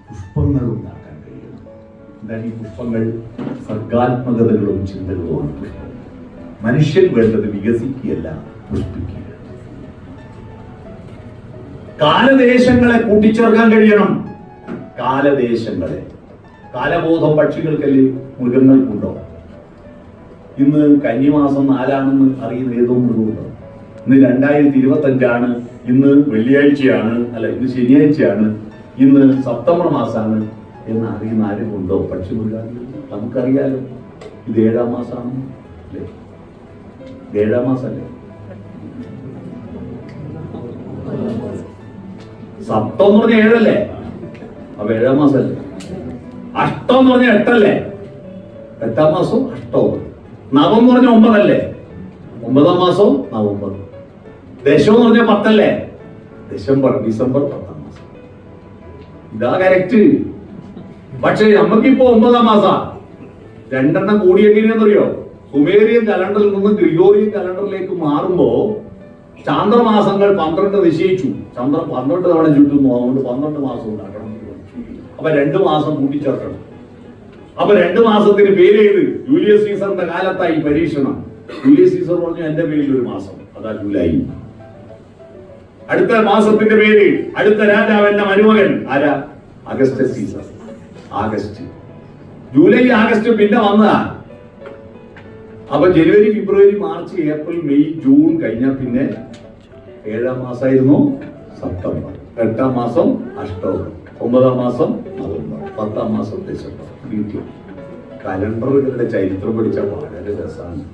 പുഷ്പങ്ങൾ ഉണ്ടാക്കാൻ കഴിയണം. എന്താണ് ഈ പുഷ്പങ്ങൾ? സർഗാത്മകതകളും ചിന്തകളുമാണ് പുഷ്പം. മനുഷ്യൻ വേണ്ടത് വികസിക്കുകയല്ല, പുഷ്പിക്കുക. കാലദേശങ്ങളെ കൂട്ടിച്ചേർക്കാൻ കഴിയണം. കാലദേശങ്ങളെ. കാലബോധം പക്ഷികൾക്കല്ലേ, മൃഗങ്ങൾക്കുണ്ടോ? ഇന്ന് കന്നിമാസം 4 അറിയുന്ന ഏതോ മൃഗമുണ്ടോ? ഇന്ന് 2025 ഇന്ന് വെള്ളിയാഴ്ചയാണ്, അല്ല ഇന്ന് ശനിയാഴ്ചയാണ്, ഇന്ന് സെപ്റ്റംബർ മാസമാണ് എന്ന് അറിയുന്ന ആരും ഉണ്ടോ? പക്ഷി മൃഗാദികൾ നമുക്കറിയാലോ. ഇത് 7-ാം മാസമാണ് അല്ലേ? 7-ാം മാസല്ലേ? സപ്തം എന്ന് പറഞ്ഞാൽ 7 അപ്പൊ 7-ാം മാസല്ലേ? അഷ്ടം എന്ന് പറഞ്ഞാൽ 8 8-ാം മാസവും അഷ്ടവും. നവം എന്ന് പറഞ്ഞാൽ 9 9-ാം മാസവും നവംബർ. ദശം എന്ന് പറഞ്ഞാൽ 10 ഡിസംബർ 10-ാം മാസം. ഇതാ കറക്റ്റ്. പക്ഷെ നമുക്കിപ്പോ 9-ാം മാസം 2 കൂടി എങ്ങനെയാണെന്നറിയോ? സുമേറിയൻ കലണ്ടറിൽ നിന്ന് ഗ്രിഗോറിയൻ കലണ്ടറിലേക്ക് മാറുമ്പോ ചാന്ദ്രമാസങ്ങൾ 12 നിശ്ചയിച്ചു. ചന്ദ്രൻ 12 തവണ ചുറ്റുന്നു. അതുകൊണ്ട് 12 മാസം ഉണ്ടാക്കണം. അപ്പൊ 2 മാസം കൂട്ടിച്ചേർക്കണം. അപ്പൊ 2 മാസത്തിന് പേര് ചെയ്ത് ജൂലിയസ് സീസറിന്റെ കാലത്തായി പരീക്ഷണം. ജൂലിയസ് സീസർ പറഞ്ഞു എന്റെ പേരിൽ 1 മാസം, അതാ ജൂലൈ. അടുത്ത മാസത്തിന്റെ പേര് അടുത്ത രാജാവിന്റെ മരുമകൻ ആരാ? Augustus Caesar. August. July August പിന്നെ വന്നതാ. അപ്പൊ ജനുവരി ഫെബ്രുവരി മാർച്ച് ഏപ്രിൽ മെയ് ജൂൺ കഴിഞ്ഞാൽ പിന്നെ 7-ാം മാസമായിരുന്നു സെപ്റ്റംബർ. 8-ാം മാസം അക്ടോബർ. 9-ാം മാസം നവംബർ. 10-ാം മാസം ഡിസംബർ. കലണ്ടറുകളുടെ ചരിത്രം പഠിച്ചാൽ വളരെ രസമാണ്.